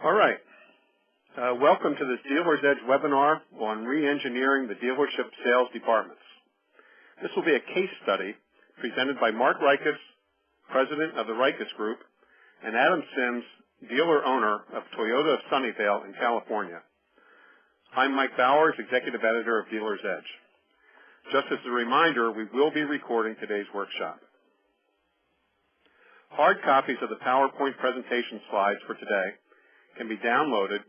All right. Welcome to this Dealer's Edge webinar on re-engineering the dealership sales departments. This will be a case study presented by Mark Rikess, President of the Rikess Group, and Adam Sims, dealer owner of Toyota of Sunnyvale in California. I'm Mike Bowers, Executive Editor of Dealer's Edge. Just as a reminder, we will be recording today's workshop. Hard copies of the PowerPoint presentation slides for today can be downloaded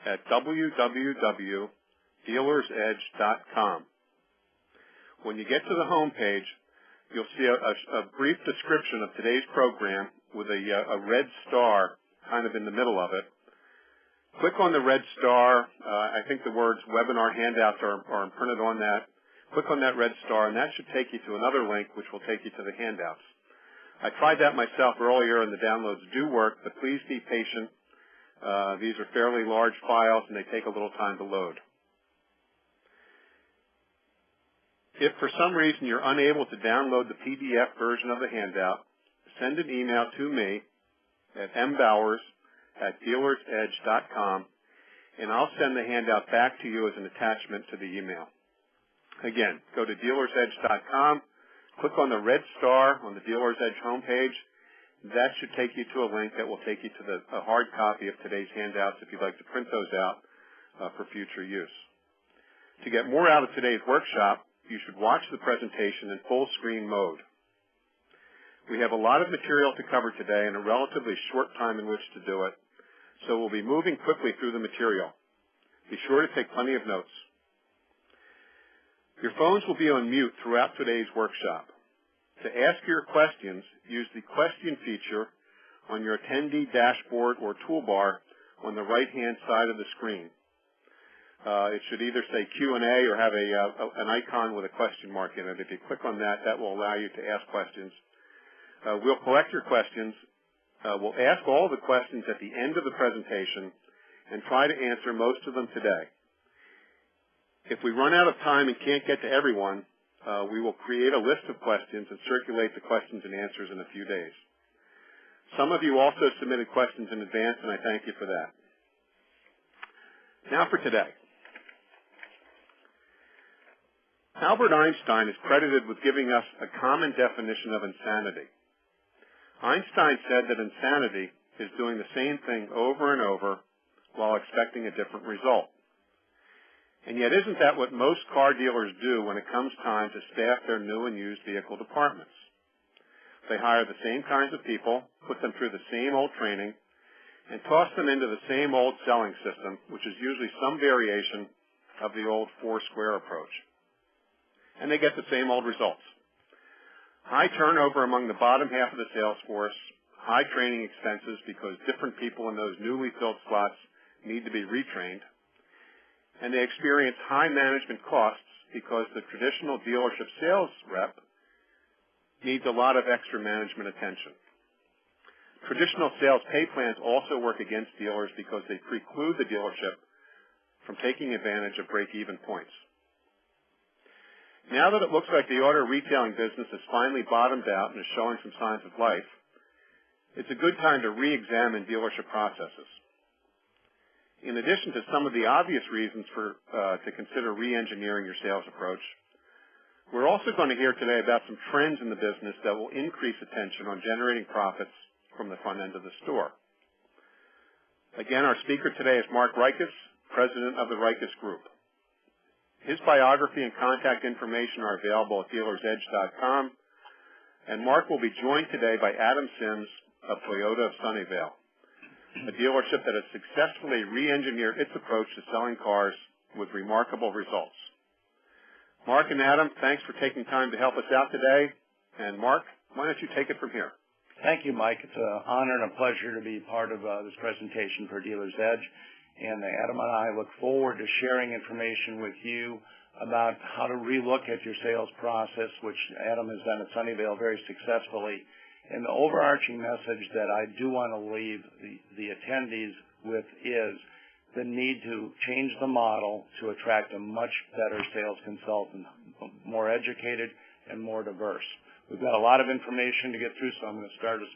at www.dealersedge.com. When you get to the home page, you'll see a brief description of today's program with a red star kind of in the middle of it. Click on the red star. I think the words webinar handouts are printed on that. Click on that red star, and that should take you to another link, which will take you to the handouts. I tried that myself earlier, and the downloads do work, but please be patient. These are fairly large files, and they take a little time to load. If for some reason you're unable to download the PDF version of the handout, send an email to me at mbowers@dealersedge.com, and I'll send the handout back to you as an attachment to the email. Again, go to dealersedge.com, click on the red star on the Dealer's Edge homepage. That should take you to a link that will take you to a hard copy of today's handouts if you'd like to print those out for future use. To get more out of today's workshop, you should watch the presentation in full screen mode. We have a lot of material to cover today in a relatively short time in which to do it, so we'll be moving quickly through the material. Be sure to take plenty of notes. Your phones will be on mute throughout today's workshop. To ask your questions, use the question feature on your attendee dashboard or toolbar on the right-hand side of the screen. It should either say Q&A or have an icon with a question mark in it. If you click on that, that will allow you to ask questions. We'll collect your questions. We'll ask all the questions at the end of the presentation and try to answer most of them today. If we run out of time and can't get to everyone, we will create a list of questions and circulate the questions and answers in a few days. Some of you also submitted questions in advance, and I thank you for that. Now for today. Albert Einstein is credited with giving us a common definition of insanity. Einstein said that insanity is doing the same thing over and over while expecting a different result. And yet isn't that what most car dealers do when it comes time to staff their new and used vehicle departments? They hire the same kinds of people, put them through the same old training, and toss them into the same old selling system, which is usually some variation of the old four-square approach. And they get the same old results. High turnover among the bottom half of the sales force, high training expenses because different people in those newly filled slots need to be retrained, and they experience high management costs because the traditional dealership sales rep needs a lot of extra management attention. Traditional sales pay plans also work against dealers because they preclude the dealership from taking advantage of break-even points. Now that it looks like the auto retailing business has finally bottomed out and is showing some signs of life, it's a good time to re-examine dealership processes. In addition to some of the obvious reasons to consider re-engineering your sales approach, we're also going to hear today about some trends in the business that will increase attention on generating profits from the front end of the store. Again, our speaker today is Mark Rikess, President of the Rikess Group. His biography and contact information are available at dealersedge.com, and Mark will be joined today by Adam Sims of Toyota of Sunnyvale, a dealership that has successfully re-engineered its approach to selling cars with remarkable results. Mark and Adam, thanks for taking time to help us out today. And Mark, why don't you take it from here? Thank you, Mike. It's an honor and a pleasure to be part of this presentation for Dealer's Edge. And Adam and I look forward to sharing information with you about how to relook at your sales process, which Adam has done at Sunnyvale very successfully. And the overarching message that I do want to leave the attendees with is the need to change the model to attract a much better sales consultant, more educated and more diverse. We've got a lot of information to get through, so I'm going to start us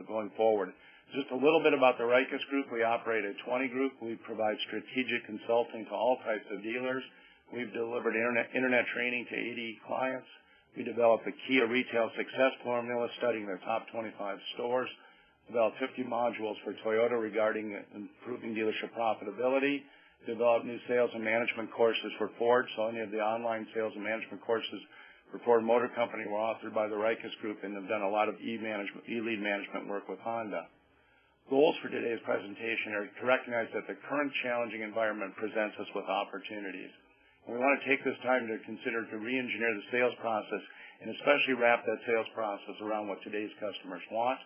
going forward. Just a little bit about the Rikess Group. We operate a 20 group. We provide strategic consulting to all types of dealers. We've delivered internet training to 80 clients. We developed a Kia retail success formula studying their top 25 stores. Developed 50 modules for Toyota regarding improving dealership profitability. Developed new sales and management courses for Ford. So any of the online sales and management courses for Ford Motor Company were authored by the Rikess Group and have done a lot of e-lead management work with Honda. Goals for today's presentation are to recognize that the current challenging environment presents us with opportunities. And we want to take this time to consider to re-engineer the sales process and especially wrap that sales process around what today's customers want.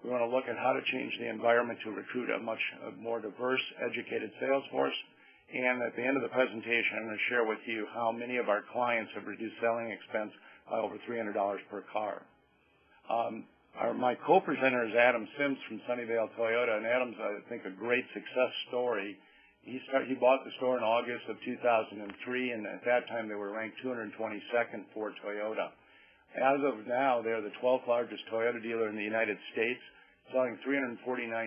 We want to look at how to change the environment to recruit a much more diverse, educated sales force. And at the end of the presentation, I'm going to share with you how many of our clients have reduced selling expense by over $300 per car. My co-presenter is Adam Sims from Sunnyvale Toyota, and Adam's, I think, a great success story. He bought the store in August of 2003, and at that time they were ranked 222nd for Toyota. As of now, they're the 12th largest Toyota dealer in the United States, selling 349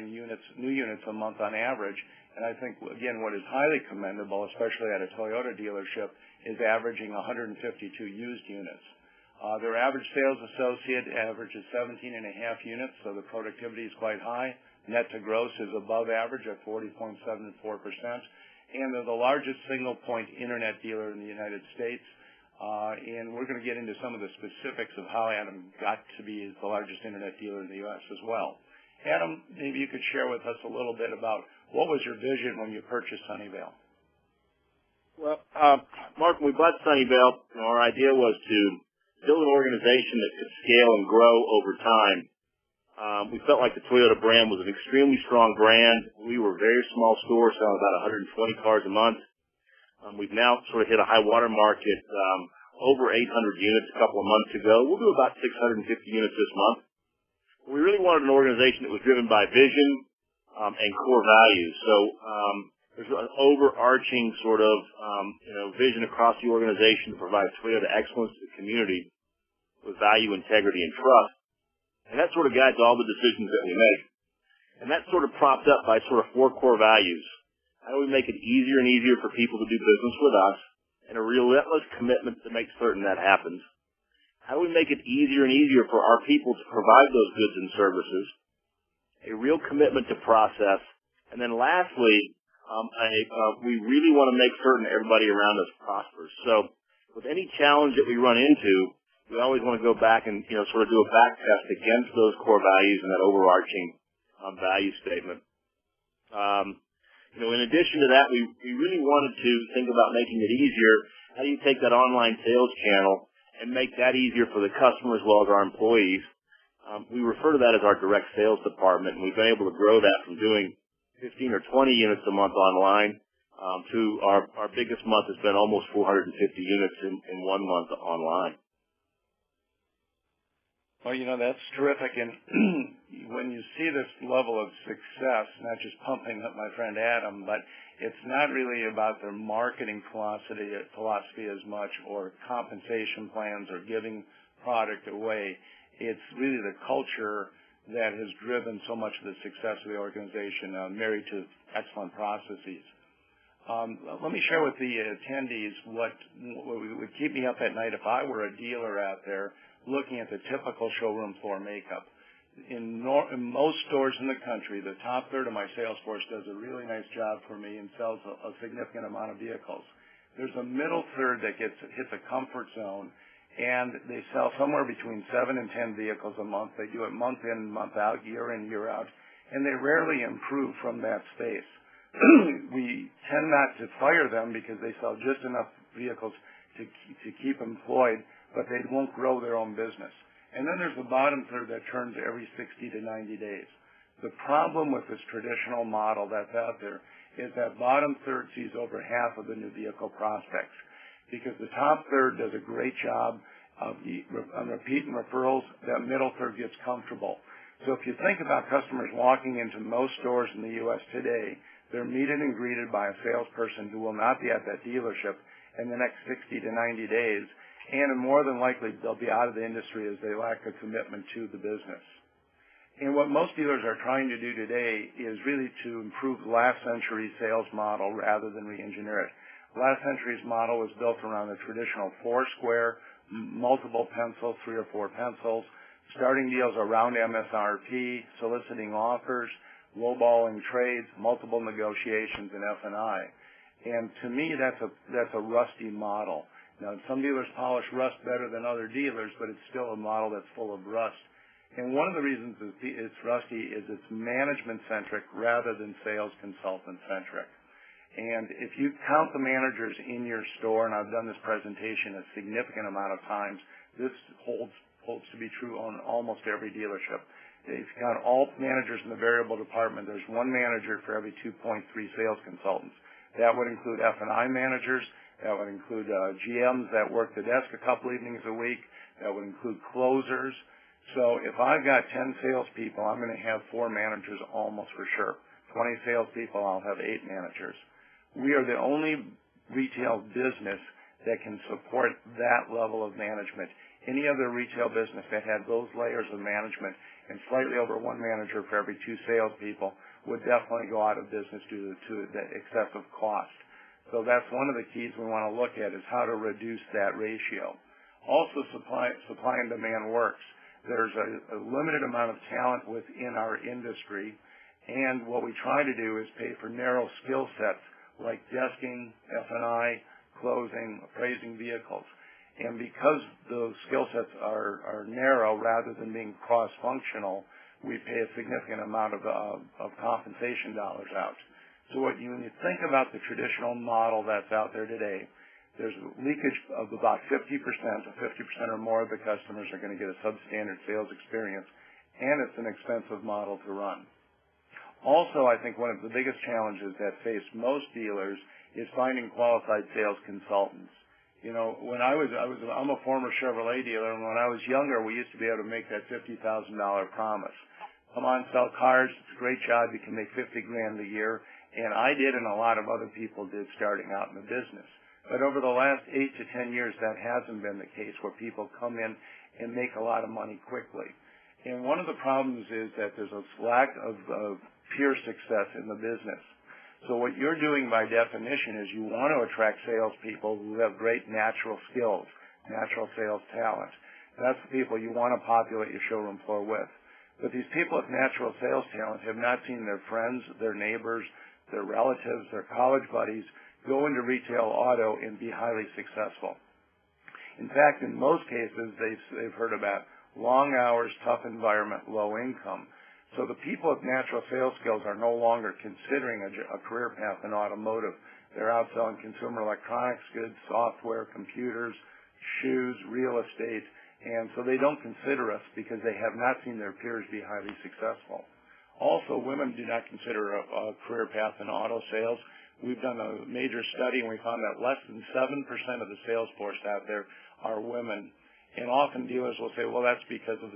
new units a month on average. And I think, again, what is highly commendable, especially at a Toyota dealership, is averaging 152 used units. Their average sales associate averages 17.5 units, so the productivity is quite high. Net to gross is above average at 40.74%. And they're the largest single-point internet dealer in the United States. And we're going to get into some of the specifics of how Adam got to be the largest internet dealer in the U.S. as well. Adam, maybe you could share with us a little bit about what was your vision when you purchased Sunnyvale? Well, Mark, when we bought Sunnyvale, our idea was to build an organization that could scale and grow over time. We felt like the Toyota brand was an extremely strong brand. We were a very small store, selling about 120 cars a month. We've now sort of hit a high water mark at over 800 units a couple of months ago. We'll do about 650 units this month. We really wanted an organization that was driven by vision and core values. So there's an overarching sort of vision across the organization to provide Toyota excellence to the community with value, integrity, and trust. And that sort of guides all the decisions that we make. And that's sort of propped up by sort of 4 core values. How do we make it easier and easier for people to do business with us, and a relentless commitment to make certain that happens? How do we make it easier and easier for our people to provide those goods and services? A real commitment to process. And then lastly, we really want to make certain everybody around us prospers. So with any challenge that we run into, we always want to go back and sort of do a back test against those core values and that overarching value statement. In addition to that, we really wanted to think about making it easier. How do you take that online sales channel and make that easier for the customer as well as our employees? We refer to that as our direct sales department, and we've been able to grow that from doing 15 or 20 units a month online to our biggest month has been almost 450 units in 1 month online. Well, that's terrific. And when you see this level of success, not just pumping up my friend Adam, but it's not really about their marketing philosophy as much or compensation plans or giving product away. It's really the culture that has driven so much of the success of the organization, married to excellent processes. Let me share with the attendees what would keep me up at night if I were a dealer out there looking at the typical showroom floor makeup. In most stores in the country, the top third of my sales force does a really nice job for me and sells a significant amount of vehicles. There's a middle third that hits a comfort zone, and they sell somewhere between 7 and 10 vehicles a month. They do it month in, month out, year in, year out, and they rarely improve from that space. We tend not to fire them because they sell just enough vehicles to keep employed, but they won't grow their own business. And then there's the bottom third that turns every 60 to 90 days. The problem with this traditional model that's out there is that bottom third sees over half of the new vehicle prospects because the top third does a great job of repeat and referrals. That middle third gets comfortable. So if you think about customers walking into most stores in the U.S. today, they're meted and greeted by a salesperson who will not be at that dealership in the next 60 to 90 days, and more than likely they'll be out of the industry as they lack a commitment to the business. And what most dealers are trying to do today is really to improve last century sales model rather than re-engineer it. Last century's model was built around the traditional four square, multiple pencils, 3 or 4 pencils, starting deals around MSRP, soliciting offers, lowballing trades, multiple negotiations, and F&I. And to me, that's a rusty model. Now, some dealers polish rust better than other dealers, but it's still a model that's full of rust. And one of the reasons it's rusty is it's management-centric rather than sales consultant-centric. And if you count the managers in your store, and I've done this presentation a significant amount of times, this holds to be true on almost every dealership. If you count all managers in the variable department, there's one manager for every 2.3 sales consultants. That would include F&I managers. That would include GMs that work the desk a couple evenings a week. That would include closers. So if I've got 10 salespeople, I'm going to have 4 managers almost for sure. 20 salespeople, I'll have 8 managers. We are the only retail business that can support that level of management. Any other retail business that had those layers of management and slightly over 1 manager for every 2 salespeople would definitely go out of business due to the excessive cost. So that's one of the keys we want to look at is how to reduce that ratio. Also, supply and demand works. There's a limited amount of talent within our industry, and what we try to do is pay for narrow skill sets like desking, F&I, closing, appraising vehicles. And because those skill sets are narrow rather than being cross-functional, we pay a significant amount of compensation dollars out. So when you think about the traditional model that's out there today, there's leakage of about 50%, 50% or more of the customers are going to get a substandard sales experience, and it's an expensive model to run. Also, I think one of the biggest challenges that face most dealers is finding qualified sales consultants. You know, when I'm a former Chevrolet dealer, and when I was younger, we used to be able to make that $50,000 promise. Come on, sell cars. It's a great job. You can make $50,000 a year, and I did, and a lot of other people did starting out in the business. But over the last 8 to 10 years, that hasn't been the case where people come in and make a lot of money quickly. And one of the problems is that there's a lack of peer success in the business. So what you're doing by definition is you want to attract salespeople who have great natural skills, natural sales talent. That's the people you want to populate your showroom floor with. But these people with natural sales talent have not seen their friends, their neighbors, their relatives, their college buddies go into retail auto and be highly successful. In fact, in most cases, they've heard about long hours, tough environment, low income. So the people with natural sales skills are no longer considering a career path in automotive. They're out selling consumer electronics goods, software, computers, shoes, real estate, and so they don't consider us because they have not seen their peers be highly successful. Also, women do not consider a career path in auto sales. We've done a major study, and we found that less than 7% of the sales force out there are women. And often dealers will say, well, that's because of,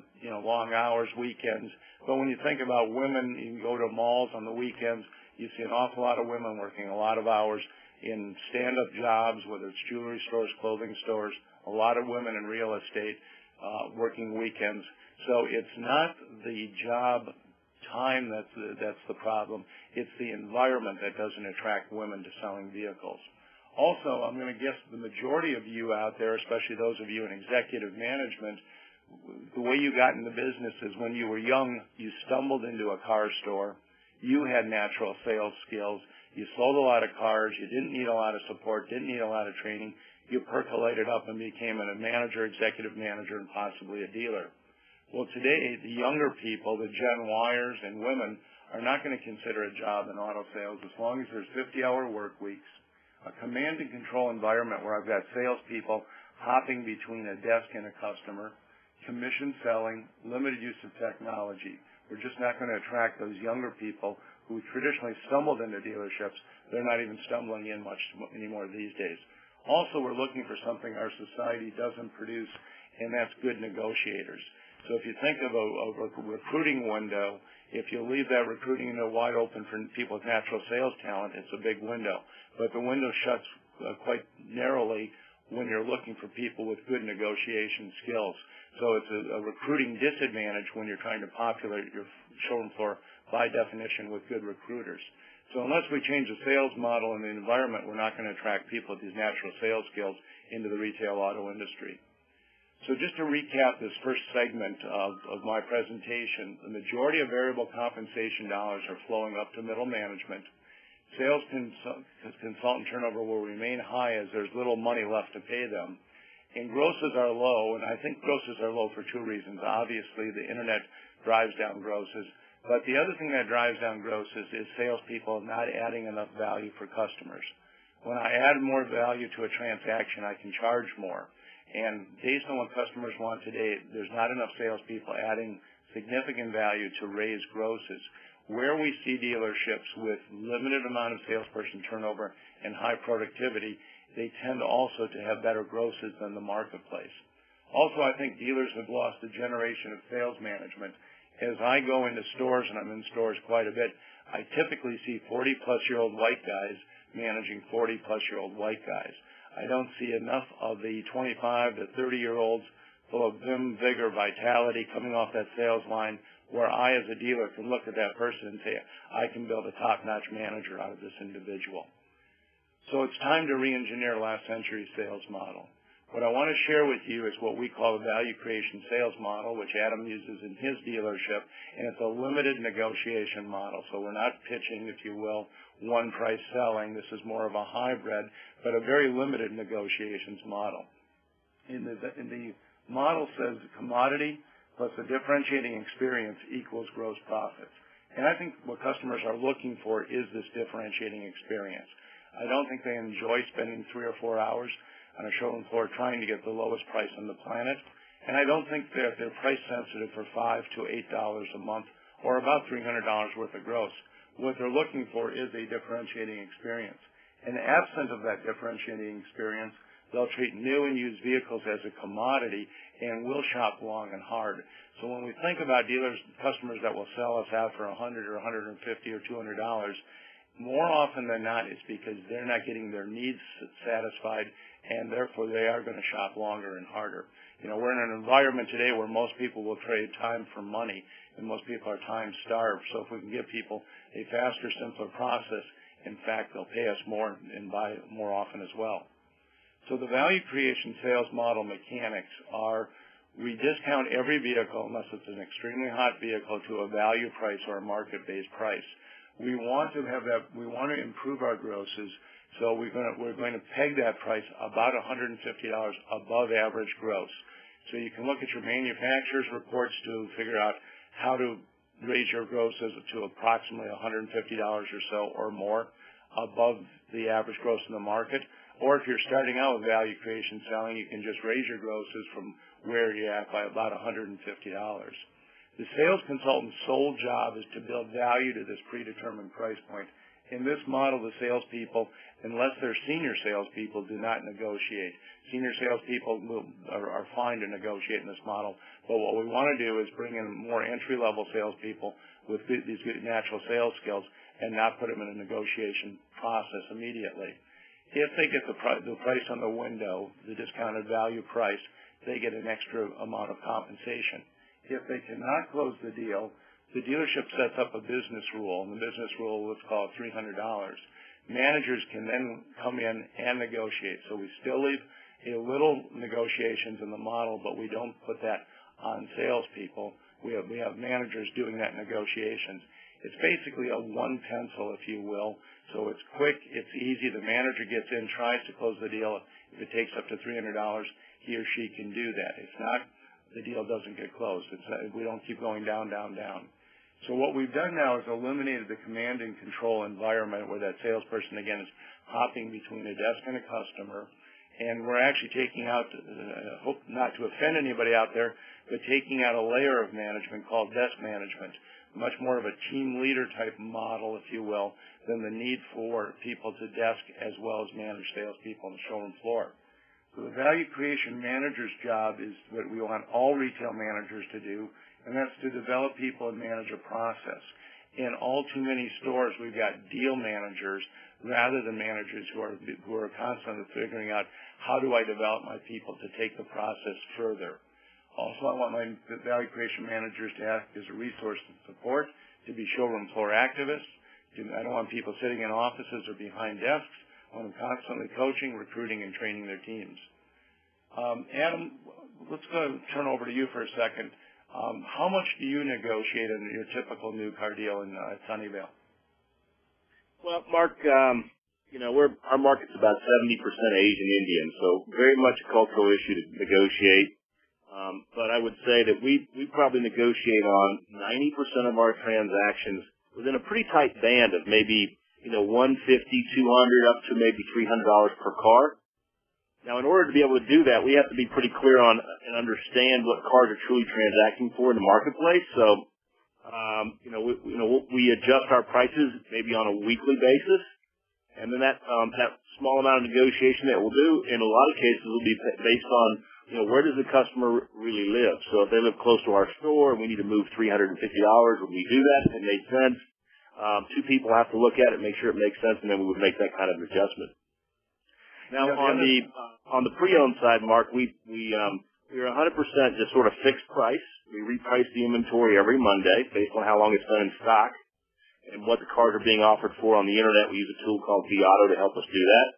long hours, weekends. But when you think about women, you can go to malls on the weekends, you see an awful lot of women working a lot of hours in stand-up jobs, whether it's jewelry stores, clothing stores, a lot of women in real estate working weekends. So it's not the job time that's the problem. It's the environment that doesn't attract women to selling vehicles. Also, I'm going to guess the majority of you out there, especially those of you in executive management, the way you got into business is when you were young, you stumbled into a car store. You had natural sales skills. You sold a lot of cars. You didn't need a lot of support, didn't need a lot of training. You percolated up and became a manager, executive manager, and possibly a dealer. Well, today, the younger people, the Gen Yers and women, are not going to consider a job in auto sales as long as there's 50-hour work weeks, a command and control environment where I've got salespeople hopping between a desk and a customer, commission selling, limited use of technology. We're just not going to attract those younger people who traditionally stumbled into dealerships. They're not even stumbling in much anymore these days. Also, we're looking for something our society doesn't produce, and that's good negotiators. So if you think of a recruiting window, if you leave that recruiting window wide open for people with natural sales talent, it's a big window. But the window shuts quite narrowly when you're looking for people with good negotiation skills. So it's a recruiting disadvantage when you're trying to populate your showroom floor by definition with good recruiters. So unless we change the sales model and the environment, we're not going to attract people with these natural sales skills into the retail auto industry. So just to recap this first segment of my presentation, the majority of variable compensation dollars are flowing up to middle management. Sales consultant turnover will remain high as there's little money left to pay them. And grosses are low, and I think grosses are low for two reasons. Obviously, the internet drives down grosses, but the other thing that drives down grosses is salespeople not adding enough value for customers. When I add more value to a transaction, I can charge more. And based on what customers want today, there's not enough salespeople adding significant value to raise grosses. Where we see dealerships with limited amount of salesperson turnover and high productivity, they tend also to have better grosses than the marketplace. Also, I think dealers have lost a generation of sales management. As I go into stores, and I'm in stores quite a bit, I typically see 40-plus-year-old white guys managing 40-plus-year-old white guys. I don't see enough of the 25 to 30-year-olds full of vim, vigor, vitality coming off that sales line where I, as a dealer, can look at that person and say, I can build a top-notch manager out of this individual. So it's time to re-engineer last century's sales model. What I want to share with you is what we call a value creation sales model, which Adam uses in his dealership, and it's a limited negotiation model. So we're not pitching, if you will, one-price selling. This is more of a hybrid, but a very limited negotiations model. In the model says commodity plus a differentiating experience equals gross profits. And I think what customers are looking for is this differentiating experience. I don't think they enjoy spending 3 or 4 hours on a showroom floor trying to get the lowest price on the planet. And I don't think that they're price sensitive for $5 to $8 a month or about $300 worth of gross. What they're looking for is a differentiating experience. And absent of that differentiating experience, they'll treat new and used vehicles as a commodity and will shop long and hard. So when we think about dealers, customers that will sell us out for $100 or $150 or $200, more often than not, it's because they're not getting their needs satisfied, and therefore they are going to shop longer and harder. You know, we're in an environment today where most people will trade time for money, and most people are time starved. So if we can give people a faster, simpler process, in fact, they'll pay us more and buy more often as well. So the value creation sales model mechanics are we discount every vehicle, unless it's an extremely hot vehicle, to a value price or a market-based price. We want to have that. We want to improve our grosses, so we're going to peg that price about $150 above average gross. So you can look at your manufacturer's reports to figure out how to raise your grosses to approximately $150 or so or more above the average gross in the market. Or if you're starting out with value creation selling, you can just raise your grosses from where you're at by about $150. The sales consultant's sole job is to build value to this predetermined price point. In this model, the salespeople, unless they're senior salespeople, do not negotiate. Senior salespeople are fine to negotiate in this model, but what we want to do is bring in more entry-level salespeople with these good natural sales skills and not put them in a negotiation process immediately. If they get the price on the window, the discounted value price, they get an extra amount of compensation. If they cannot close the deal, the dealership sets up a business rule, and the business rule, let's call it $300. Managers can then come in and negotiate. So we still leave a little negotiations in the model, but we don't put that on salespeople. We have managers doing that negotiations. It's basically a one pencil, if you will. So it's quick, it's easy. The manager gets in, tries to close the deal. If it takes up to $300, he or she can do that. If not, the deal doesn't get closed. We don't keep going down, down, down. So what we've done now is eliminated the command and control environment where that salesperson, again, is hopping between a desk and a customer. And we're actually taking out, hope not to offend anybody out there, but taking out a layer of management called desk management, much more of a team leader type model, if you will, than the need for people to desk as well as manage salespeople on the showroom floor. So the value creation manager's job is what we want all retail managers to do, and that's to develop people and manage a process. In all too many stores, we've got deal managers rather than managers who are constantly figuring out how do I develop my people to take the process further? Also, I want my value creation managers to act as a resource and support, to be showroom floor activists. I don't want people sitting in offices or behind desks. I want them constantly coaching, recruiting, and training their teams. Adam, let's go and turn over to you for a second. How much do you negotiate in your typical new car deal in Sunnyvale? Well, Mark, our market's about 70% Asian Indian, so very much a cultural issue to negotiate. But I would say that we probably negotiate on 90% of our transactions within a pretty tight band of maybe, $150, $200, up to maybe $300 per car. Now, in order to be able to do that, we have to be pretty clear on and understand what cars are truly transacting for in the marketplace. So, we adjust our prices maybe on a weekly basis, and then that small amount of negotiation that we'll do, in a lot of cases, will be based on where does the customer really live. So, if they live close to our store and we need to move $350, when we do that, if it makes sense. Two people have to look at it, make sure it makes sense, and then we would make that kind of adjustment. Now, on the pre-owned side, Mark, we're 100% just sort of fixed price. We reprice the inventory every Monday based on how long it's been in stock and what the cars are being offered for on the internet. We use a tool called vAuto to help us do that.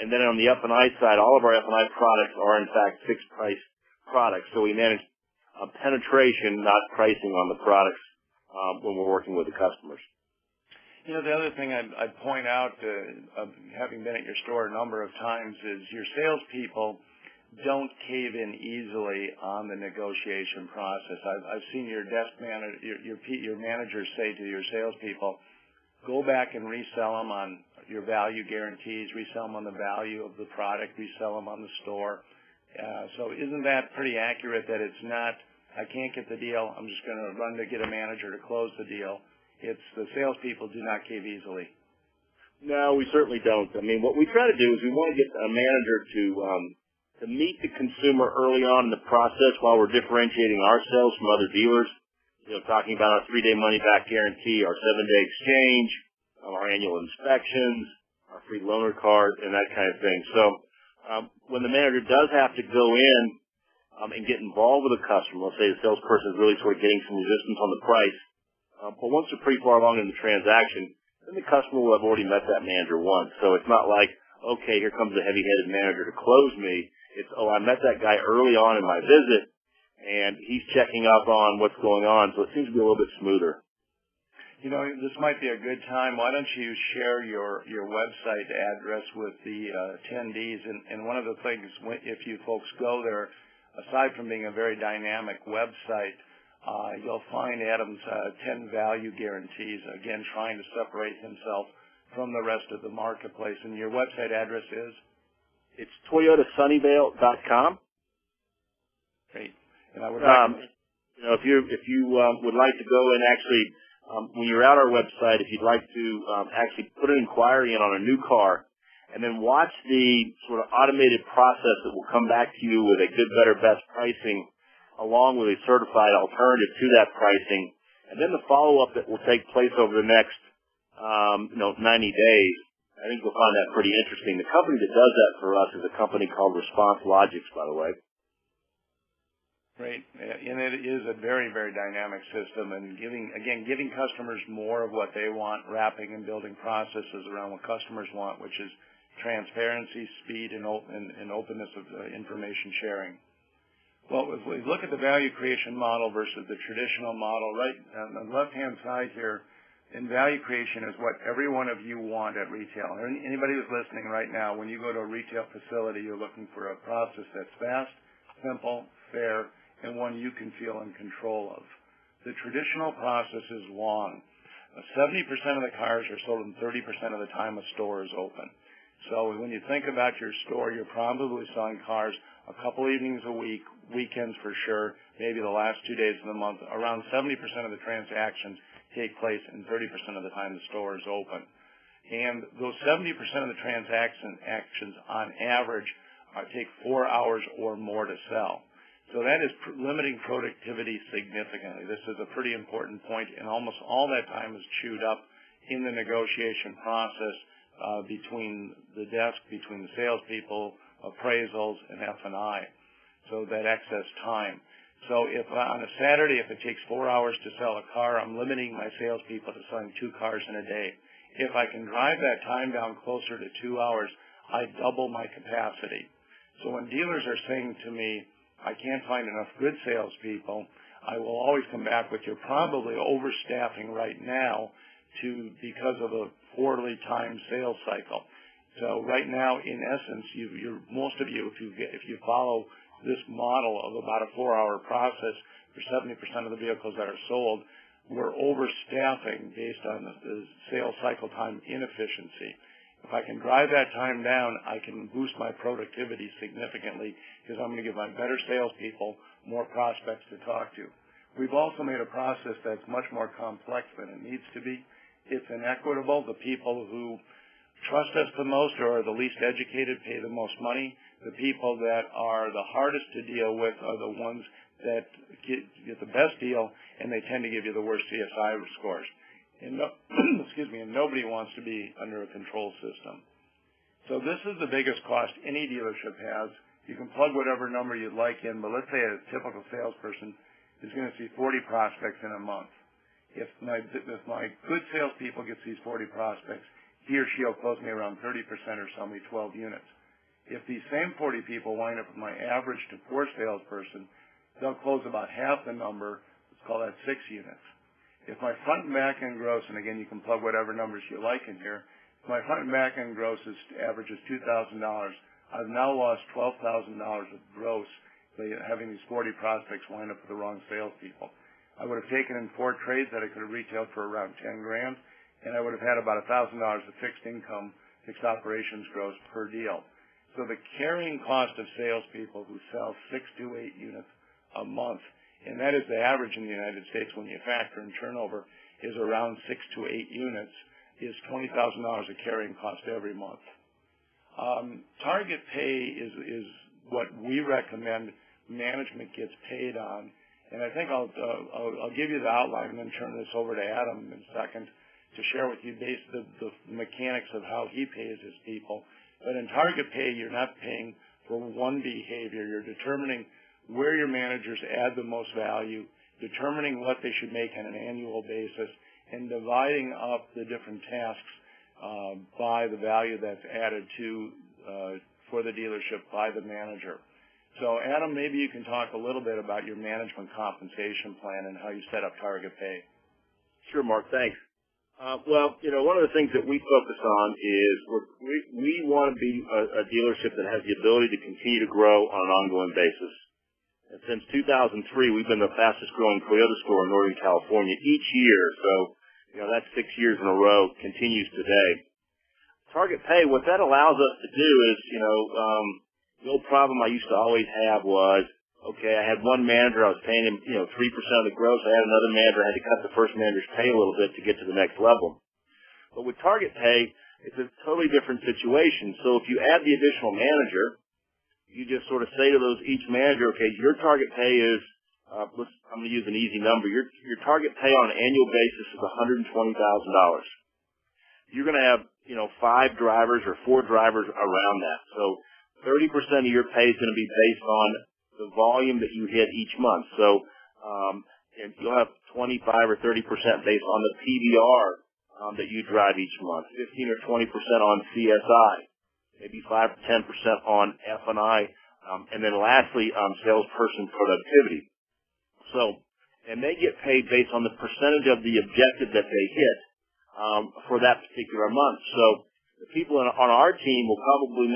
And then on the F&I side, all of our F&I products are in fact fixed price products. So we manage penetration, not pricing on the products when we're working with the customers. The other thing I'd point out, having been at your store a number of times, is your salespeople don't cave in easily on the negotiation process. I've seen your desk manager, your managers say to your salespeople, go back and resell them on your value guarantees, resell them on the value of the product, resell them on the store. So isn't that pretty accurate that it's not, I can't get the deal, I'm just going to run to get a manager to close the deal? It's the salespeople do not cave easily. No, we certainly don't. I mean, what we try to do is we want to get a manager to meet the consumer early on in the process while we're differentiating ourselves from other dealers. Talking about our 3-day money-back guarantee, our 7-day exchange, our annual inspections, our free loaner card, and that kind of thing. So when the manager does have to go in and get involved with a customer, let's say the salesperson is really sort of getting some resistance on the price, but once they're pretty far along in the transaction, then the customer will have already met that manager once. So it's not like, okay, here comes a heavy-headed manager to close me. It's, I met that guy early on in my visit, and he's checking up on what's going on, so it seems to be a little bit smoother. This might be a good time. Why don't you share your website address with the attendees? And one of the things, if you folks go there, aside from being a very dynamic website, you'll find Adam's 10 value guarantees, again, trying to separate himself from the rest of the marketplace. And your website address is? It's ToyotaSunnyvale.com. Great. And I would like if you would like to go and actually, when you're at our website, if you'd like to actually put an inquiry in on a new car, and then watch the sort of automated process that will come back to you with a good, better, best pricing, along with a certified alternative to that pricing, and then the follow-up that will take place over the next, 90 days. I think you'll find that pretty interesting. The company that does that for us is a company called Response Logics, by the way. Great. And it is a very, very dynamic system, and giving customers more of what they want, wrapping and building processes around what customers want, which is transparency, speed, and openness of information sharing. Well, if we look at the value creation model versus the traditional model, right on the left-hand side here, in value creation is what every one of you want at retail. Anybody who's listening right now, when you go to a retail facility, you're looking for a process that's fast, simple, fair, and one you can feel in control of. The traditional process is long. 70% of the cars are sold in 30% of the time a store is open. So when you think about your store, you're probably selling cars a couple evenings a week, weekends for sure, maybe the last 2 days of the month. Around 70% of the transactions take place in 30% of the time the store is open. And those 70% of the transactions on average take 4 hours or more to sell. So that is limiting productivity significantly. This is a pretty important point, and almost all that time is chewed up in the negotiation process between the desk, between the salespeople, appraisals, and F&I, so that excess time. So if on a Saturday, if it takes 4 hours to sell a car, I'm limiting my salespeople to selling 2 cars in a day. If I can drive that time down closer to 2 hours, I double my capacity. So when dealers are saying to me, I can't find enough good salespeople, I will always come back with, you're probably overstaffing right now because of a poorly timed sales cycle. So right now, in essence, most of you, if you follow this model of about a 4-hour process for 70% of the vehicles that are sold, we're overstaffing based on the sales cycle time inefficiency. If I can drive that time down, I can boost my productivity significantly because I'm going to give my better salespeople more prospects to talk to. We've also made a process that's much more complex than it needs to be. It's inequitable. The people who trust us the most or are the least educated pay the most money. The people that are the hardest to deal with are the ones that get the best deal, and they tend to give you the worst CSI scores. And and nobody wants to be under a control system. So this is the biggest cost any dealership has. You can plug whatever number you'd like in, but let's say a typical salesperson is going to see 40 prospects in a month. If my good salespeople gets these 40 prospects, he or she will close me around 30% or sell me 12 units. If these same 40 people wind up with my average to poor salesperson, they'll close about half the number. Let's call that 6 units. If my front and back end gross, and again, you can plug whatever numbers you like in here, if my front and back end gross averages $2,000, I've now lost $12,000 of gross by having these 40 prospects wind up with the wrong salespeople. I would have taken in 4 trades that I could have retailed for around $10,000, and I would have had about $1,000 of fixed income, fixed operations gross per deal. So the carrying cost of salespeople who sell 6 to 8 units a month, and that is the average in the United States when you factor in turnover, is around 6 to 8 units, is $20,000 of carrying cost every month. Target pay is what we recommend management gets paid on, and I think I'll give you the outline and then turn this over to Adam in a second to share with you the mechanics of how he pays his people. But in target pay, you're not paying for one behavior. You're determining where your managers add the most value, determining what they should make on an annual basis, and dividing up the different tasks by the value that's added for the dealership by the manager. So, Adam, maybe you can talk a little bit about your management compensation plan and how you set up target pay. Sure, Mark. Thanks. Well, one of the things that we focus on is we want to be a dealership that has the ability to continue to grow on an ongoing basis. And since 2003, we've been the fastest growing Toyota store in Northern California each year. So, that's 6 years in a row, continues today. Target pay, what that allows us to do is, the old problem I used to always have was, okay, I had one manager, I was paying him, 3% of the gross. I had another manager, I had to cut the first manager's pay a little bit to get to the next level. But with target pay, it's a totally different situation. So if you add the additional manager, you just sort of say to each manager, okay, your target pay is, I'm going to use an easy number. Your target pay on an annual basis is $120,000. You're going to have, 5 drivers or 4 drivers around that. So 30% of your pay is going to be based on the volume that you hit each month. So and you'll have 25 or 30% based on the PVR that you drive each month, 15 or 20% on CSI, maybe 5 to 10% on F&I, and then lastly, salesperson productivity. So, and they get paid based on the percentage of the objective that they hit for that particular month. So the people on our team will probably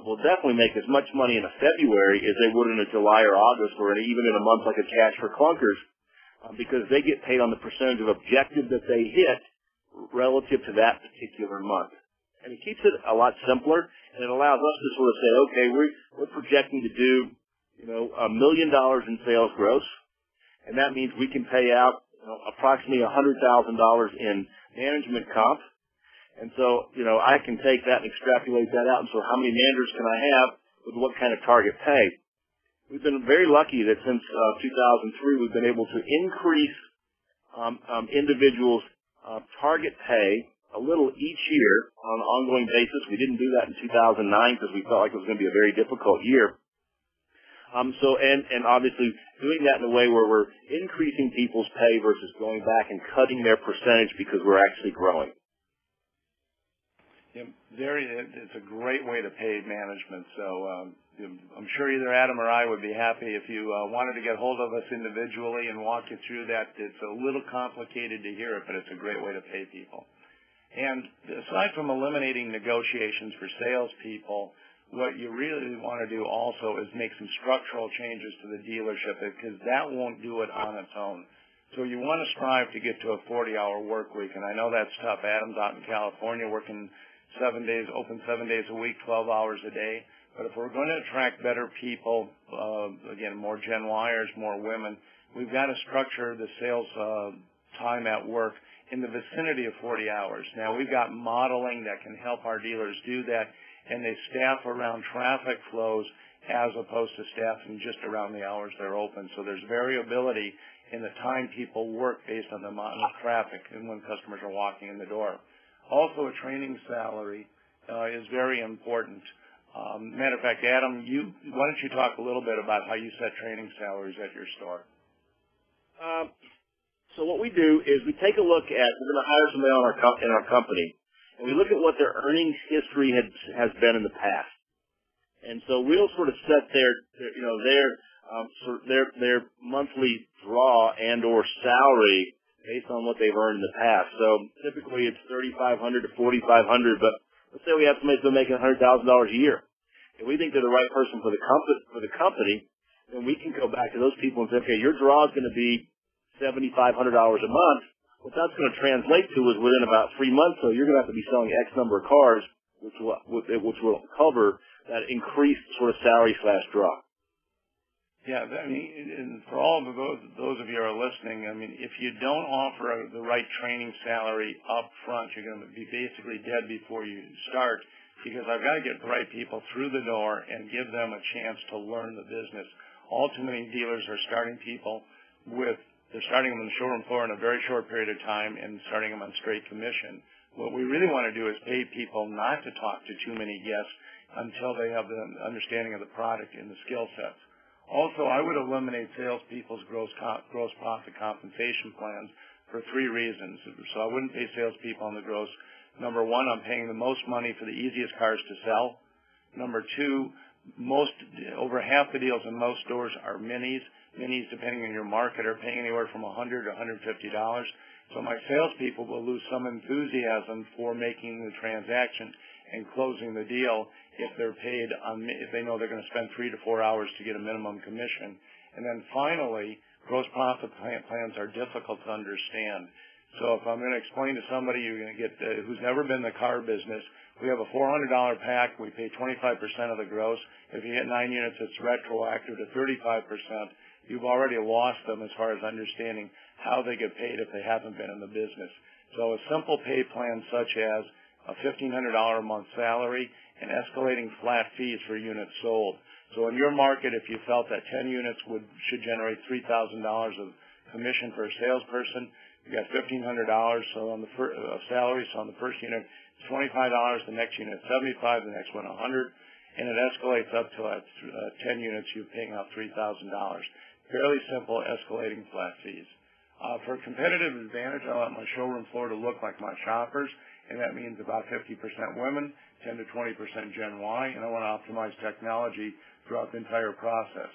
will definitely make as much money in a February as they would in a July or August or even in a month like a Cash for Clunkers because they get paid on the percentage of objective that they hit relative to that particular month. And it keeps it a lot simpler, and it allows us to sort of say, okay, we're projecting to do, $1 million in sales gross, and that means we can pay out approximately $100,000 in management comp. And so, I can take that and extrapolate that out. And so how many managers can I have with what kind of target pay? We've been very lucky that since 2003, we've been able to increase individuals' target pay a little each year on an ongoing basis. We didn't do that in 2009 because we felt like it was going to be a very difficult year. And obviously doing that in a way where we're increasing people's pay versus going back and cutting their percentage because we're actually growing. Yeah, it's a great way to pay management. So I'm sure either Adam or I would be happy if you wanted to get hold of us individually and walk you through that. It's a little complicated to hear it, but it's a great way to pay people. And aside from eliminating negotiations for salespeople, what you really want to do also is make some structural changes to the dealership because that won't do it on its own. So you want to strive to get to a 40-hour work week, and I know that's tough. Adam's out in California working 7 days, open 7 days a week, 12 hours a day. But if we're going to attract better people, again, more Gen Yers, more women, we've got to structure the sales time at work in the vicinity of 40 hours. Now, we've got modeling that can help our dealers do that, and they staff around traffic flows as opposed to staffing just around the hours they're open. So there's variability in the time people work based on the amount of traffic and when customers are walking in the door. Also, a training salary is very important. Matter of fact, Adam, why don't you talk a little bit about how you set training salaries at your store? So what we do is we take a look at, we're going to hire somebody in our company, and we look at what their earnings history has been in the past. And so we'll sort of set their monthly draw and or salary based on what they've earned in the past. So typically it's $3,500 to $4,500, but let's say we have somebody who's making $100,000 a year. If we think they're the right person for the company, then we can go back to those people and say, okay, your draw is going to be $7,500 a month. What that's going to translate to is within about 3 months, so you're going to have to be selling X number of cars, which will cover that increased sort of salary/draw. Yeah, I mean, and for all of those of you who are listening, I mean, if you don't offer the right training salary up front, you're going to be basically dead before you start, because I've got to get the right people through the door and give them a chance to learn the business. All too many dealers are starting people they're starting them on the showroom floor in a very short period of time and starting them on straight commission. What we really want to do is pay people not to talk to too many guests until they have the understanding of the product and the skill sets. Also, I would eliminate salespeople's gross profit compensation plans for 3 reasons. So I wouldn't pay salespeople on the gross. Number 1, I'm paying the most money for the easiest cars to sell. Number 2, over half the deals in most stores are minis. Minis, depending on your market, are paying anywhere from $100 to $150. So my salespeople will lose some enthusiasm for making the transaction and closing the deal if they're paid if they know they're going to spend 3 to 4 hours to get a minimum commission. And then finally, gross profit plans are difficult to understand. So if I'm going to explain to somebody who's never been in the car business, we have a $400 pack. We pay 25% of the gross. If you get 9 units, it's retroactive to 35%. You've already lost them as far as understanding how they get paid if they haven't been in the business. So a simple pay plan such as a $1,500 a month salary and escalating flat fees for units sold. So in your market, if you felt that 10 units should generate $3,000 of commission for a salesperson, you got $1,500 so on the salary. So on the first unit, it's $25. The next unit, $75. The next one, $100, and it escalates up to 10 units. You're paying out $3,000. Fairly simple, escalating flat fees. For competitive advantage, I want my showroom floor to look like my shoppers, and that means about 50% women, 10 to 20% Gen Y, and I want to optimize technology throughout the entire process.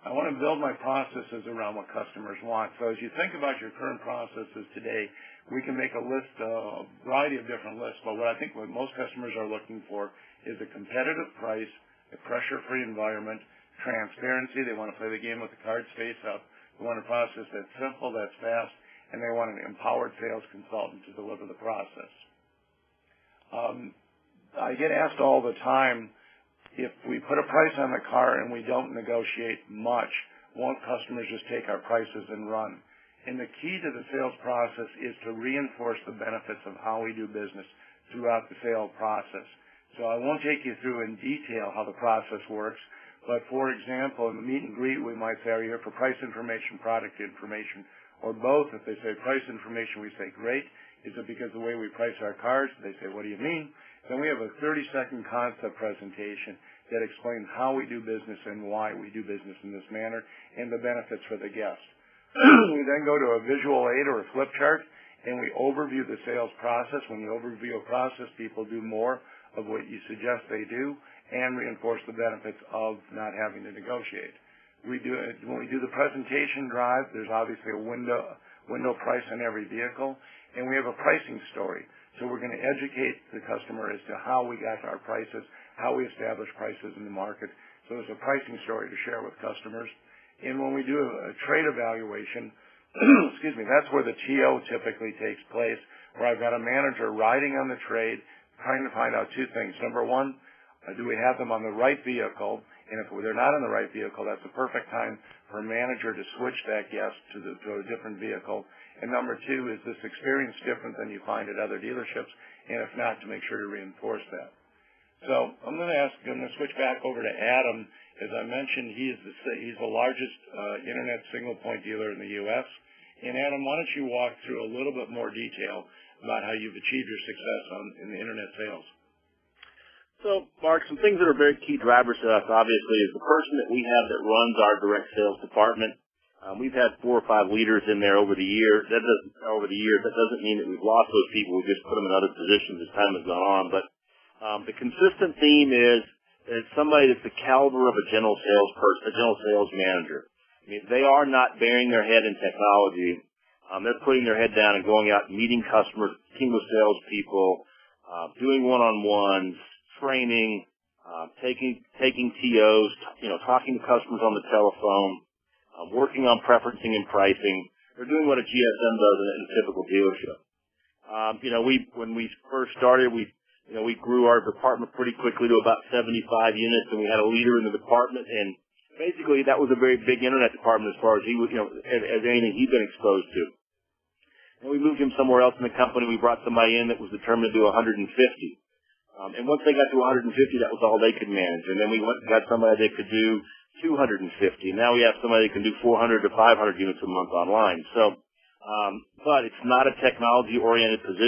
I want to build my processes around what customers want. So as you think about your current processes today, we can make a list, a variety of different lists, but what I think what most customers are looking for is a competitive price, a pressure-free environment, transparency. They want to play the game with the cards face up. They want a process that's simple, that's fast, and they want an empowered sales consultant to deliver the process. I get asked all the time, if we put a price on the car and we don't negotiate much, won't customers just take our prices and run? And the key to the sales process is to reinforce the benefits of how we do business throughout the sale process. So I won't take you through in detail how the process works, but for example, in the meet and greet, we might say, are you here for price information, product information, or both? If they say price information, we say, great. Is it because of the way we price our cars? They say, what do you mean? Then we have a 30-second concept presentation that explains how we do business and why we do business in this manner and the benefits for the guest. We then go to a visual aid or a flip chart, and we overview the sales process. When you overview a process, people do more of what you suggest they do and reinforce the benefits of not having to negotiate. When we do the presentation drive, there's obviously a window price on every vehicle, and we have a pricing story. So we're going to educate the customer as to how we got our prices, how we establish prices in the market. So there's a pricing story to share with customers. And when we do a trade evaluation, excuse me, that's where the TO typically takes place, where I've got a manager riding on the trade trying to find out two things. Number one, do we have them on the right vehicle? And if they're not on the right vehicle, that's a perfect time for a manager to switch that guest to a different vehicle. And number two, is this experience different than you find at other dealerships? And if not, to make sure to reinforce that. So I'm going to switch back over to Adam. As I mentioned, he's the largest internet single point dealer in the U.S. And Adam, why don't you walk through a little bit more detail about how you've achieved your success in the internet sales? So, Mark, some things that are very key drivers to us, obviously, is the person that we have that runs our direct sales department. We've had 4 or 5 leaders in there over the years. That doesn't mean that we've lost those people. We've just put them in other positions as time has gone on. But the consistent theme is it's somebody that's the caliber of a general salesperson, a general sales manager. I mean, they are not burying their head in technology. They're putting their head down and going out and meeting customers, team with salespeople, doing one-on-ones, training, taking TOs, talking to customers on the telephone, working on preferencing and pricing. They're doing what a GSM does in a typical dealership. When we first started, we grew our department pretty quickly to about 75 units, and we had a leader in the department, and basically that was a very big internet department as far as he was, as anything he'd been exposed to. And we moved him somewhere else in the company. We brought somebody in that was determined to do 150. And once they got to 150, that was all they could manage. And then we went and got somebody that could do 250. Now we have somebody that can do 400 to 500 units a month online. So, but it's not a technology-oriented position.